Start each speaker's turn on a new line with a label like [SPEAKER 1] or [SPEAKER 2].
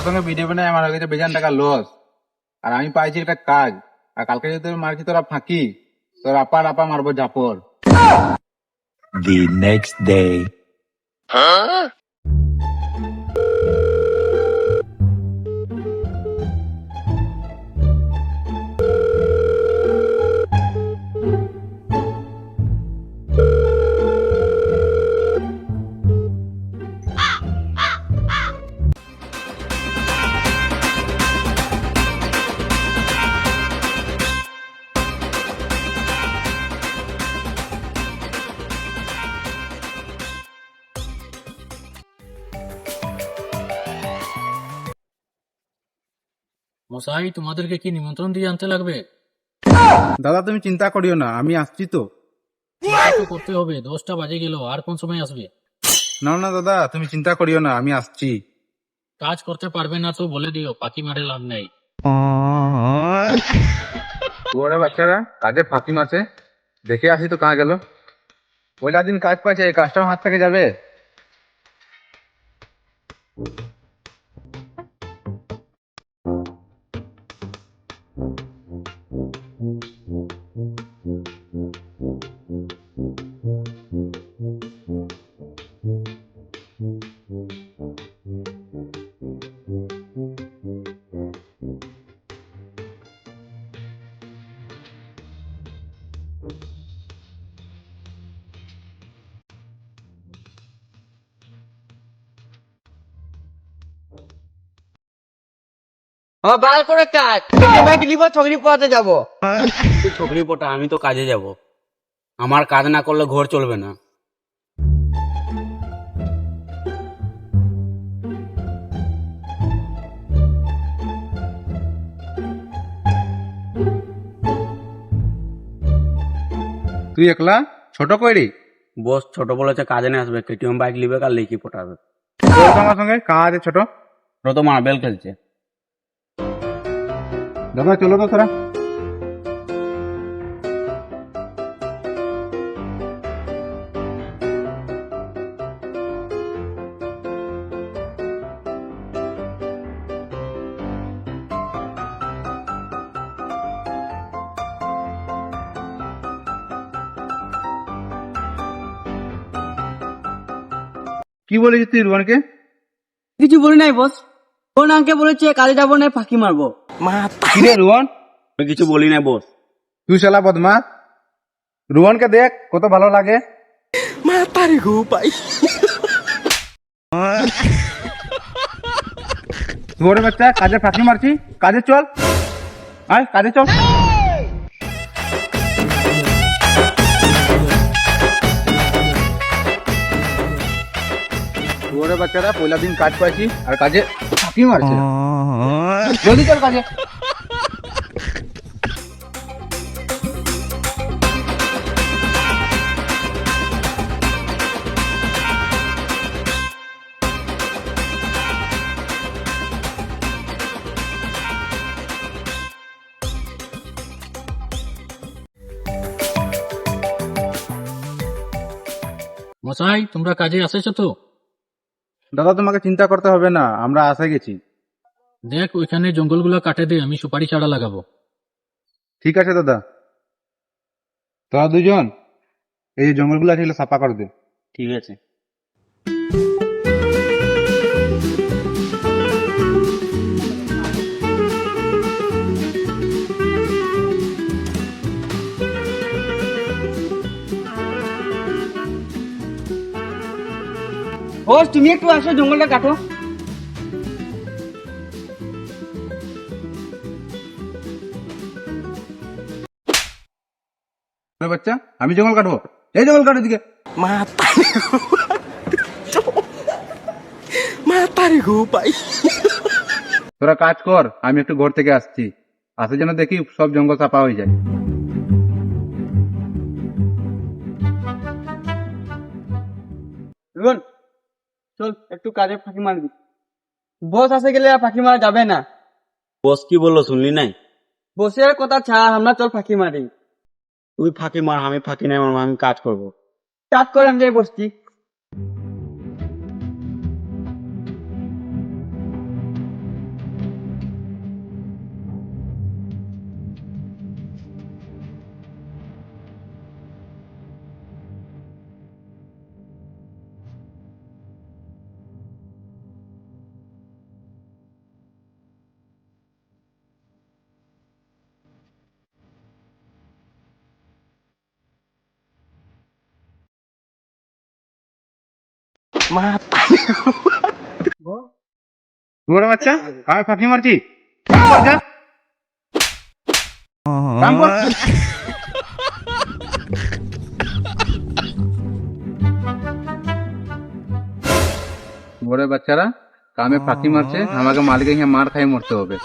[SPEAKER 1] সঙ্গে ভিডিও বানায় আমার হয়ে গেছে বেজান টাকা লস। আর আমি পাইছি একটা কাজ, আর কালকে যদি তোর মারছি তোরা ফাঁকি, তোর আপা আপা মারবো ঝাপর।
[SPEAKER 2] The next day.
[SPEAKER 3] মশাই, তোমাদেরকে কি নিমন্ত্রণ দিয়ে আনতে লাগবে?
[SPEAKER 1] দাদা তুমি চিন্তা করিও না, আমি আসছি তো।
[SPEAKER 3] চিন্তা তো করতে হবে, 10টা বাজে গেল, আর কোন সময় আসবে?
[SPEAKER 1] না না দাদা তুমি চিন্তা করিও না, আমি আসছি।
[SPEAKER 3] কাজ করতে পারবে না তো বলে দিও, পাখি মারে লাভ নেই।
[SPEAKER 1] তোরা বাচ্চারা কাজে ফাঁকি মারছে, দেখে আসি তো কাঁ গেল। পয়লা দিন কাজ পাইছে, এই কাজটাও হাত থেকে যাবে।
[SPEAKER 4] বার করে কাজ ছকরি পড়াতে যাবো।
[SPEAKER 5] ছকরি পোটা, আমি তো কাজে যাব। আমার কাজ না করলে ঘর চলবে না।
[SPEAKER 1] তুই একলা ছোট কইরি?
[SPEAKER 5] বস ছোট বলেছে কাজে না আসবে, কেটিএম বাইক লিবে আর লেকি পোটাবে।
[SPEAKER 1] তোর তো আমার সঙ্গে কাজ আছে ছোট।
[SPEAKER 5] ওরা তো মার্বেল খেলছে।
[SPEAKER 1] দাদা চলো তো তোরা। কি বলেছিস তুই রুয়ানকে?
[SPEAKER 4] কিছু বলি নাই বস, কোন আঙ্কে বলেছে কাজে যাবো না, ফাঁকি মারবো।
[SPEAKER 1] কি রে রুয়ান,
[SPEAKER 5] আমি কিছু বলি না বস।
[SPEAKER 1] তুই শালা বদমাস। রুয়ানকে দেখ কত ভালো লাগে। তোর বাচ্চা কাজে ফাঁকি মারছি, কাজে চল, আয় কাজে চল। তোর বাচ্চারা পয়লা দিন কাজ পাইছি আর কাজে ফাঁকি মারছে। জলদি চল কাজে।
[SPEAKER 3] মশাই, তোমরা কাজে আসেছো তো?
[SPEAKER 1] দাদা তোমাকে চিন্তা করতে হবে না, আমরা আসে গেছি।
[SPEAKER 3] দেখ ওইখানে জঙ্গলগুলো কাটে দে, আমি সুপারি চারা লাগাবো।
[SPEAKER 1] ঠিক আছে দাদা, তোরা দুজন এই যে জঙ্গলগুলো আছে এগুলো সাফা করে দে।
[SPEAKER 5] ঠিক আছে।
[SPEAKER 4] বস তুমি একটু আসো, জঙ্গলটা কাটো।
[SPEAKER 1] তোর বাচ্চা আমি জঙ্গল কাটবো, এই জঙ্গল কাটো দিকে। তোরা কাজ কর, আমি একটু ঘর থেকে আসছি, আসে যেন দেখি সব জঙ্গল সাফা হয়ে যায়।
[SPEAKER 4] রুন চল একটু কাজে ফাঁকি মারবি। বস আসে গেলে আর ফাঁকি মারা যাবে না।
[SPEAKER 5] বস কি বললো শুনলি নাই?
[SPEAKER 4] বসের কথা ছাড়, আমরা চল ফাঁকি মারি।
[SPEAKER 5] তুই ফাঁকি মার, আমি ফাঁকি নাই মারবো, আমি কাজ করবো।
[SPEAKER 4] কাজ করে আমি যাই বসছি।
[SPEAKER 1] বড় বাচ্চা আমি ফাঁকি মারছি বড় বাচ্চারা কামে ফাঁকি মারছে আমাকে মালিকে মার খাই মরতে হবে